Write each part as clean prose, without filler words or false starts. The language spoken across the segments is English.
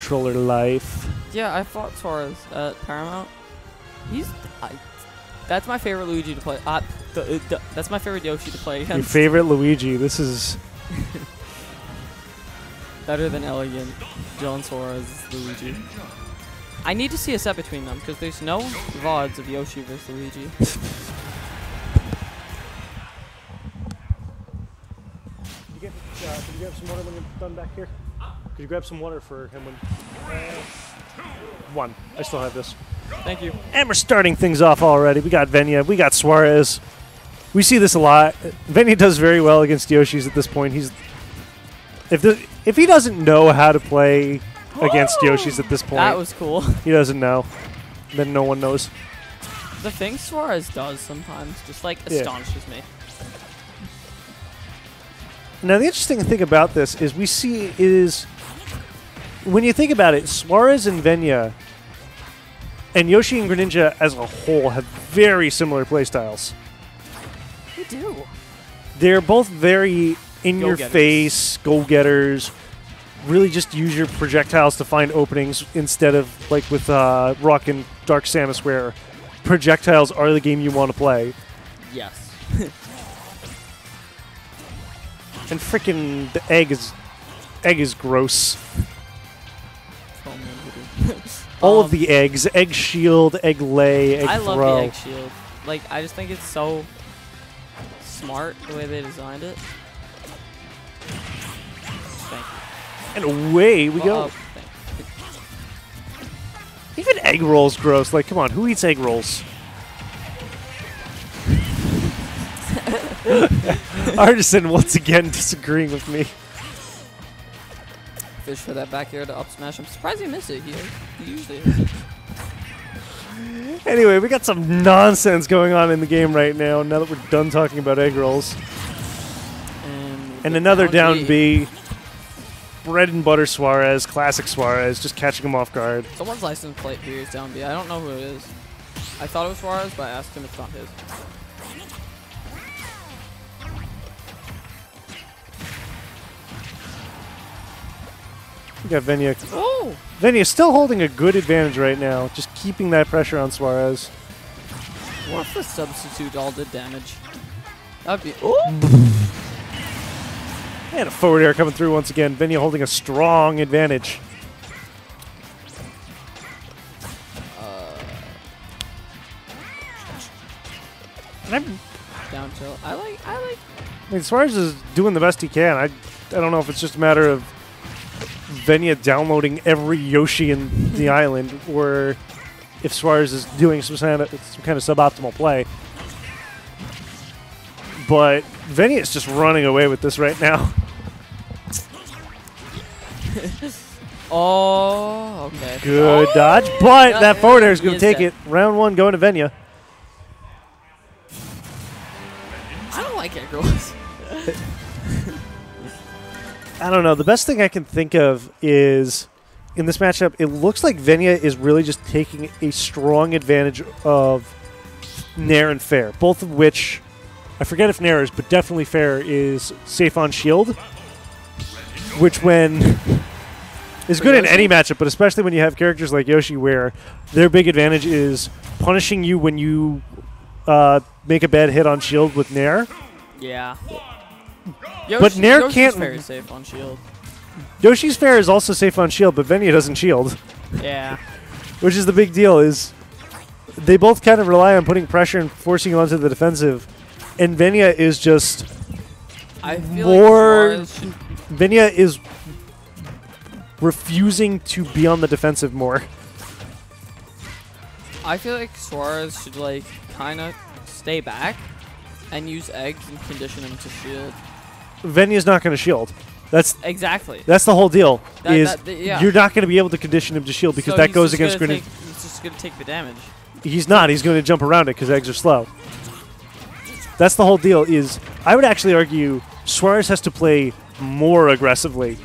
controller life. Yeah, I fought Suarez at Paramount. That's my favorite Luigi to play. That's my favorite Yoshi to play against. Your favorite Luigi. This is better than elegant John Suarez Luigi. I need to see a set between them because there's no VODs of Yoshi versus Luigi. Could you grab some water when you're done back here? Could you grab some water for him when... one. I still have this. Thank you. And we're starting things off already. We got Venia. We got Suarez. We see this a lot. Venia does very well against Yoshis at this point. If he doesn't know how to play against Yoshis at this point... That was cool. He doesn't know. Then no one knows. The thing Suarez does sometimes just, like, astonishes me. Now, the interesting thing about this is when you think about it, Suarez and Venia and Yoshi and Greninja as a whole have very similar playstyles. They do. They're both very in-your-face, go-getters. Really just use your projectiles to find openings instead of, like, with Rock and Dark Samus, where projectiles are the game you want to play. Yes. And frickin' the egg is gross. All of the eggs. Egg shield, egg lay, egg throw. I love the egg shield. Like, I just think it's so smart the way they designed it. Thank you. And away we go. Even egg rolls gross. Like, come on, who eats egg rolls? Artisan once again disagreeing with me. Fish for that back air to up smash. I'm surprised he missed it. He usually hits it. Anyway, we got some nonsense going on in the game right now that we're done talking about egg rolls. And another down B. Bread and butter Suarez, classic Suarez, just catching him off guard. Someone's license plate here is down B. I don't know who it is. I thought it was Suarez, but I asked him, it's not his. We got Venia. Oh! Venia still holding a good advantage right now, just keeping that pressure on Suarez. What if the substitute all did damage? That would be... Oh! And a forward air coming through once again. Venia holding a strong advantage. And I'm down tilt. I like... I mean, Suarez is doing the best he can. I don't know if it's just a matter of Venia downloading every Yoshi in the island, or if Suarez is doing some kind of suboptimal play. But Venia is just running away with this right now. Oh, okay. Good dodge, but that forward air is going to take it. Round one going to Venia. I don't like egg rolls. I don't know. The best thing I can think of is, in this matchup, it looks like Venia is really just taking a strong advantage of Nair and Fair, both of which, I forget if Nair is, but definitely Fair is safe on shield, which is good in any matchup, but especially when you have characters like Yoshi, where their big advantage is punishing you when you make a bad hit on shield with Nair. Yeah. But Nair can't. Yoshi's Fair is safe on shield. Yoshi's Fair is also safe on shield, but Venia doesn't shield. Yeah. Which is the big deal, is they both kind of rely on putting pressure and forcing you onto the defensive, and Venia is just more. Venia is refusing to be on the defensive more. I feel like Suarez should, like, kind of stay back and use eggs and condition him to shield. Venia's not going to shield. That's exactly. That's the whole deal. Yeah. You're not going to be able to condition him to shield because that goes against Greninja. He's just going to take the damage. He's not. He's going to jump around it because eggs are slow. That's the whole deal. I would actually argue Suarez has to play more aggressively,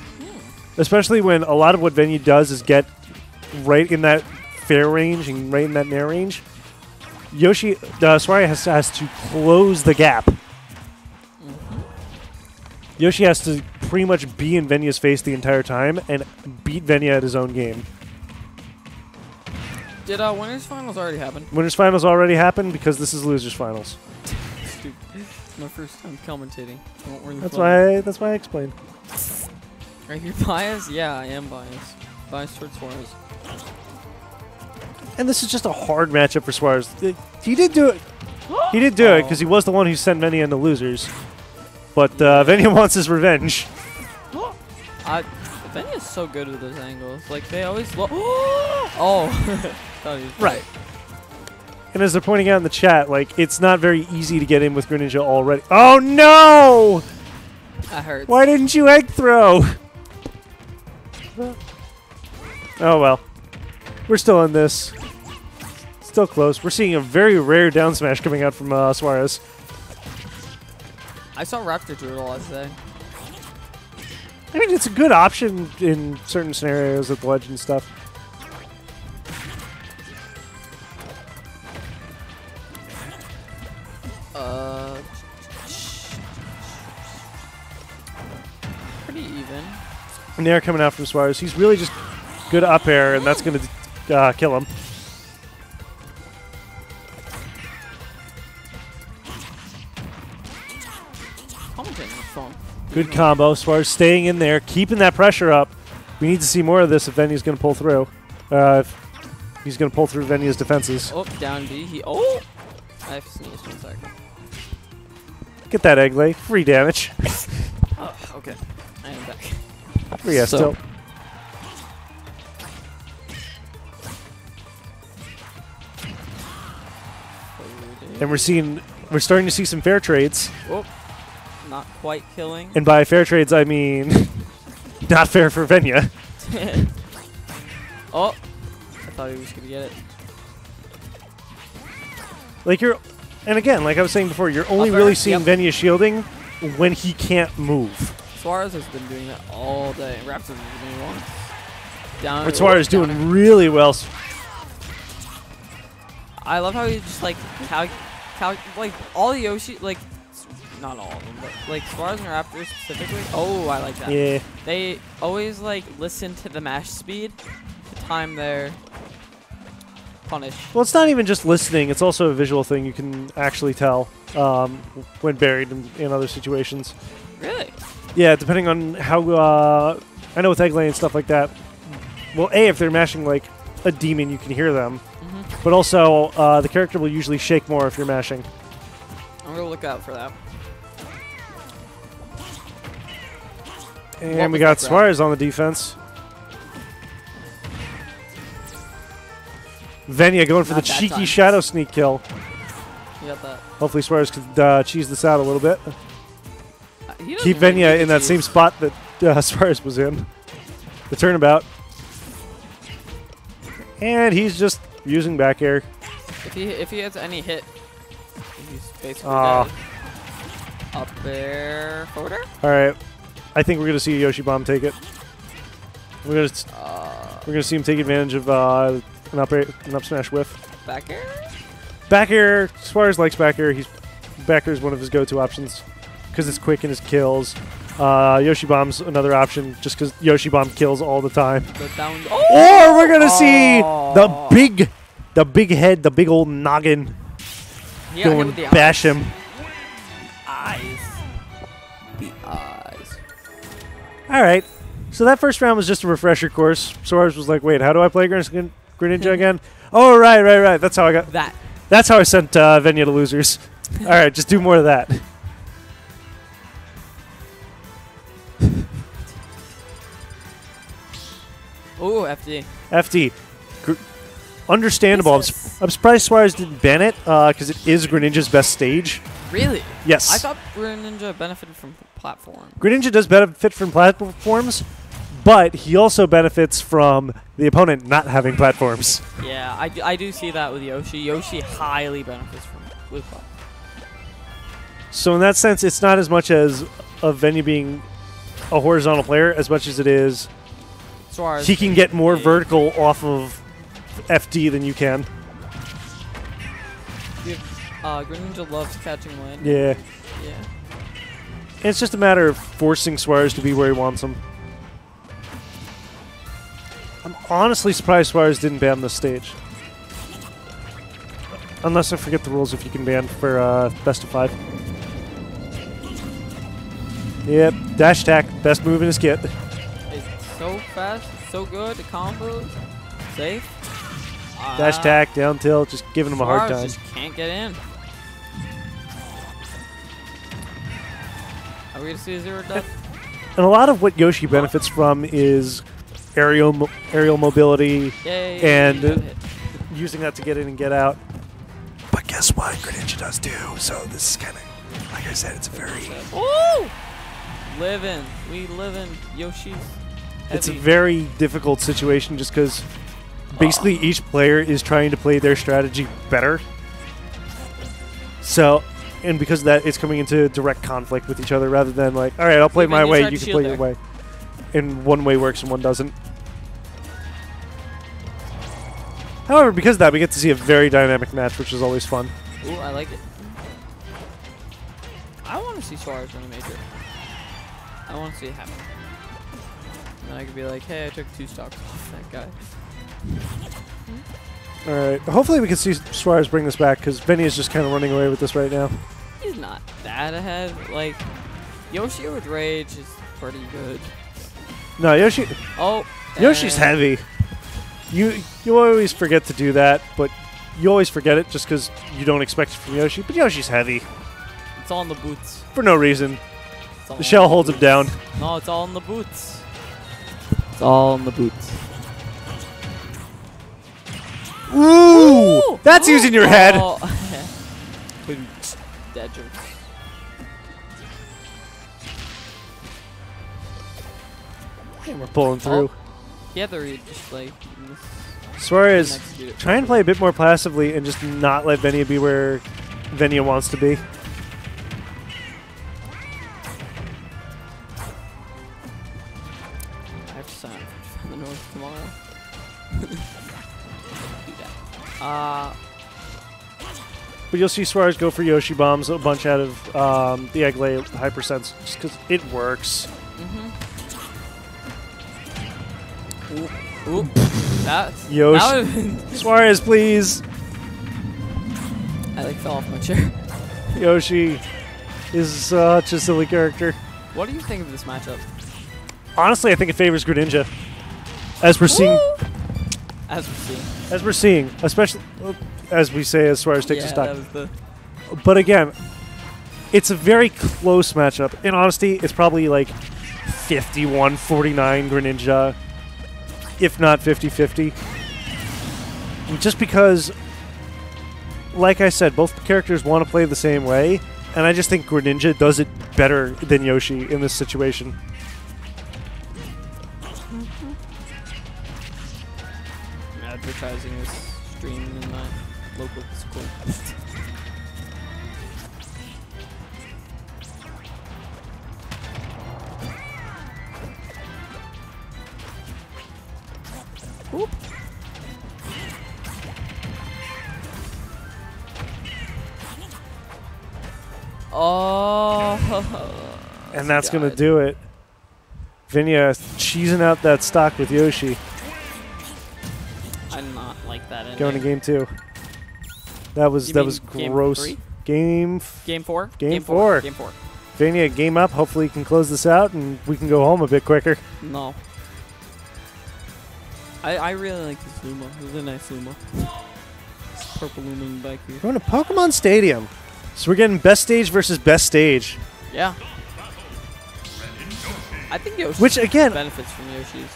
especially when a lot of what Venia does is get right in that fair range and right in that Nair range. Suarez has to close the gap. Yoshi has to pretty much be in Venia's face the entire time and beat Venia at his own game. Did winners finals already happen? Winners finals already happened because this is losers finals. Stupid. It's my first time commentating. I won't really That's why I explained. Are you biased? Yeah, I am biased. Biased towards Suarez. And this is just a hard matchup for Suarez. He did do it. He did do it because he was the one who sent Venia into losers. But Venia wants his revenge. Venia's so good with those angles. Like, they always oh! Right. And as they're pointing out in the chat, like, it's not very easy to get in with Greninja already. Oh, no! That hurts. Why didn't you egg throw? Oh, well. We're still in this. Still close. We're seeing a very rare down smash coming out from Suarez. I saw Raptor do it a lot today. I mean, it's a good option in certain scenarios with the ledge and stuff. Pretty even. And they're coming out from Suarez. He's really just good up air, and that's going to kill him. Good combo. Suarez staying in there, keeping that pressure up. We need to see more of this if Venia's going to pull through. If he's going to pull through Venia's defenses. Oh, down B. I have to sneeze 1 second. Get that egg lay. Free damage. Oh, okay. I am back. Yeah, still. And we're starting to see some fair trades. Oh, not quite killing. And by fair trades, I mean not fair for Venia. Oh, I thought he was gonna get it. Like and again, like I was saying before, you're only really seeing Venia shielding when he can't move. Suarez has been doing that all day. Raptors is doing one. Down. But Suarez is doing really well. I love how he just like like all the Yoshi, like not all of them, but like Suarez and Raptors specifically. Oh, I like that. Yeah. They always like listen to the mash speed to time their punish. Well, it's not even just listening; it's also a visual thing. You can actually tell when buried in other situations. Really? Yeah, depending on how. I know with Egglay and stuff like that. Well, if they're mashing like a demon, you can hear them. But also, the character will usually shake more if you're mashing. I'm gonna look out for that. And we got Suarez on the defense. Venia going for the cheeky shadow sneak kill. You got that. Hopefully Suarez could cheese this out a little bit. Keep really Venia in that same spot that Suarez was in. The turnabout. And he's just using back air. If he has any hit, he's basically dead. Up there, forward air? All right, I think we're gonna see Yoshi Bomb take it. We're gonna see him take advantage of an up smash whiff. Back air? Back air. Suarez likes back air. Back air is one of his go-to options because it's quick in his kills. Yoshi Bomb's another option just because Yoshi Bomb kills all the time. Or we're gonna see the big head, the big old noggin. Go and bash him. Eyes. The eyes. All right. So that first round was just a refresher course. Suarez was like, "Wait, how do I play Greninja again?" Oh, right. That's how I got that. That's how I sent Venia to losers. All right, just do more of that. Oh, FD. FD. Understandable. I'm surprised Suarez didn't ban it because it is Greninja's best stage. Really? Yes. I thought Greninja benefited from platform. Greninja does benefit from platforms, but he also benefits from the opponent not having platforms. Yeah, I do see that with Yoshi. Yoshi highly benefits from with platform. So in that sense, it's not as much as of Venia being a horizontal player as much as it is Suarez. He can get more vertical off of FD than you can. Greninja loves catching wind. Yeah. Yeah. It's just a matter of forcing Suarez to be where he wants him. I'm honestly surprised Suarez didn't ban this stage. Unless I forget the rules if you can ban for best of 5. Yep, dash attack, best move in his kit. It's so fast, so good, the combos, safe. Dash attack, down tilt, just giving him a hard time. Just can't get in. Are we going to see a 0 death? And a lot of what Yoshi benefits from is aerial mobility and using that to get in and get out. But guess what? Greninja does too. So this is kind of, like I said, it's a very... Woo! We live in Yoshi's heavy. It's a very difficult situation just because basically each player is trying to play their strategy better. So, and because of that, it's coming into direct conflict with each other rather than like, all right, I'll play my way, you can play your way. And one way works and one doesn't. However, because of that, we get to see a very dynamic match, which is always fun. Ooh, I like it. I want to see Suarez win a major. I want to see it happen. And then I could be like, hey, I took 2 stocks off that guy. Alright, hopefully we can see Suarez bring this back, because Venia is just kind of running away with this right now. He's not that ahead. Like, Yoshi with Rage is pretty good. No, Yoshi... Oh! Yoshi's heavy. You always forget to do that, but you always forget it just because you don't expect it from Yoshi. But Yoshi's heavy. It's all in the boots. For no reason. The shell holds him down. No, it's all in the boots. It's all in the boots. Ooh! That's using your head! Oh. Dead joke. And we're pulling through. Yeah, they're just like... Suarez trying to play a bit more passively and just not let Venia be where Venia wants to be. I have to sign up for the North tomorrow. Do that. But you'll see Suarez go for Yoshi bombs a bunch out of the egg lay hypersense just because it works. Ooh, that's Yoshi. Suarez, please. I like fell off my chair. Yoshi is such a silly character. What do you think of this matchup? Honestly, I think it favors Greninja. As we're seeing. As we're seeing, especially as we say as Suarez takes a stock. But again, it's a very close matchup. In honesty, it's probably like 51-49 Greninja, if not 50-50. Just because, like I said, both characters want to play the same way, and I just think Greninja does it better than Yoshi in this situation. Advertising this stream in my local school. Oop. Oh. And that's going to do it. Venia cheesing out that stock with Yoshi. I did not like that ending. Going to game 2. That was gross. Game 4? Game 4. Game 4. Venia, game up. Hopefully you can close this out and we can go home a bit quicker. No. I really like this Luma. This is a nice Luma. This purple Luma in the back here. We're going to Pokemon Stadium. So we're getting best stage versus best stage. Yeah. I think Yoshi benefits from Yoshi's.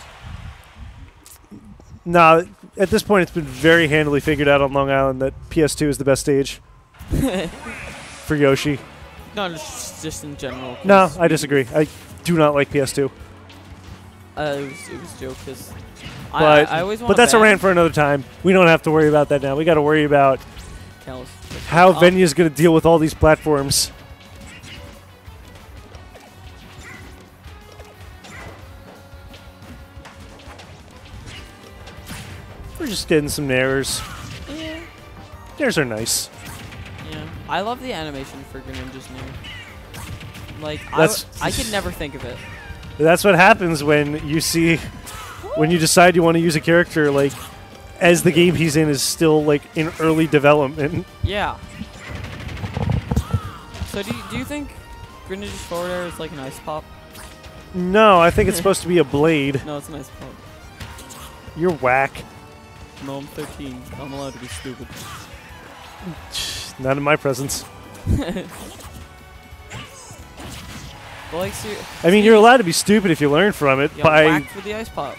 Nah, at this point it's been very handily figured out on Long Island that PS2 is the best stage for Yoshi. No, just in general. No, I disagree. I do not like PS2. It was a joke because I always want. But that's a rant for another time. We don't have to worry about that now. We got to worry about how Venia's going to deal with all these platforms. We're just getting some errors. Yeah. Theirs are nice. Yeah. I love the animation for Greninja's name. Like, That's I could never think of it. That's what happens when you decide you want to use a character like as the game he's in is still like in early development. Yeah. So do you think Greninja's forward air is like an ice pop? No, I think it's supposed to be a blade. No, it's an ice pop. You're whack. No, I'm 13. I'm allowed to be stupid. Not in my presence. But like, I mean, you're allowed to be stupid if you learn from it. Yeah, By whacked with the ice pop.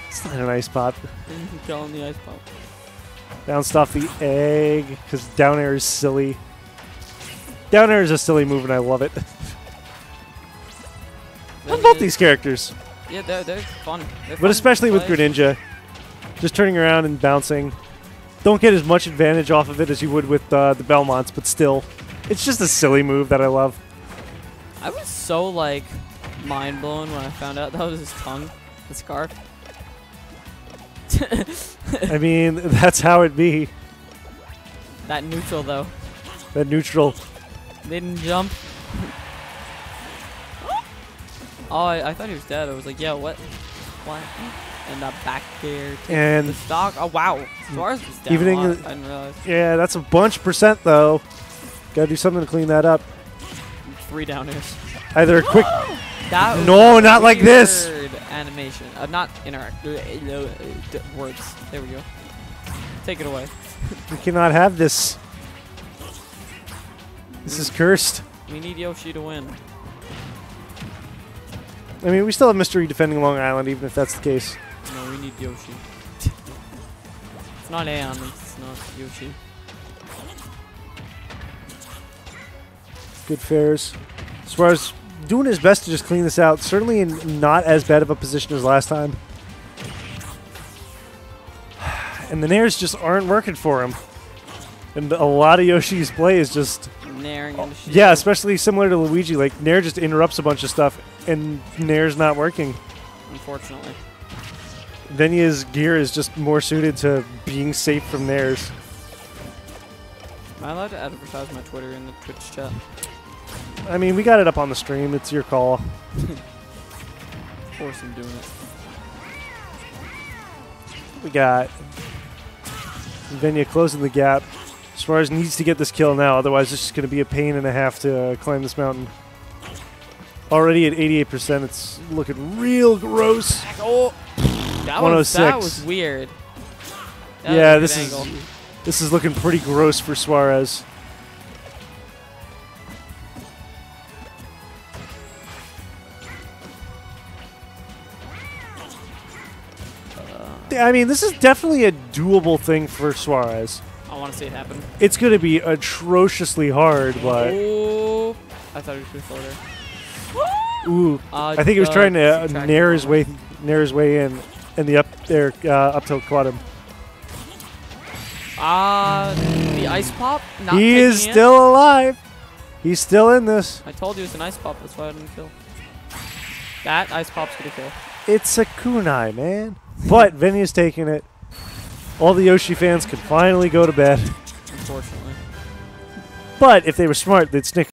It's not an ice pop. Kill him the ice pop. Bounced off the egg because down air is silly. Down air is a silly move and I love it. I love these characters. Yeah, they're fun. But especially with Greninja. Just turning around and bouncing. Don't get as much advantage off of it as you would with the Belmonts, but still. It's just a silly move that I love. I was so, like, mind-blown when I found out that was his tongue, the scarf. I mean, that's how it be. That neutral, though. That neutral. They didn't jump. Oh, I thought he was dead. I was like, yeah, what? What? And that back air. And the stock. Oh, wow. Suarez was down evening. a lot. I didn't realize. Yeah, that's a bunch %, though. Gotta do something to clean that up. 3 down airs. Either a quick... That was no, not like this! Animation. Not interact. Words. There we go. Take it away. We cannot have this. This is cursed. We need Yoshi to win. I mean, we still have Mystery defending Long Island, even if that's the case. No, we need Yoshi. It's not AON, it's not Yoshi. Good fares. Suarez doing his best to just clean this out. Certainly in not as bad of a position as last time. And the nairs just aren't working for him. And a lot of Yoshi's play is just... Nairing into shit. Yeah, especially similar to Luigi. Like, Nair just interrupts a bunch of stuff, and Nair's not working. Unfortunately. Venia's gear is just more suited to being safe from Nairs. Am I allowed to advertise my Twitter in the Twitch chat? I mean, we got it up on the stream. It's your call. Of course I'm doing it. We got Venia closing the gap. Suarez needs to get this kill now, otherwise it's just going to be a pain and a half to climb this mountain. Already at 88%, it's looking real gross. Oh, that 106. That was weird. That yeah, was a good angle. this is looking pretty gross for Suarez. I mean, this is definitely a doable thing for Suarez. I want to see it happen. It's going to be atrociously hard, but... Oh, I thought he was going to there. Ooh, I think he was trying to nair his way in the up tilt caught him. The ice pop. Not he is still alive. He's still in this. I told you it's an ice pop. That's why I didn't kill. That ice pop's gonna kill. It's a kunai, man. But Venia's taking it. All the Yoshi fans can finally go to bed. Unfortunately. But if they were smart, they'd snick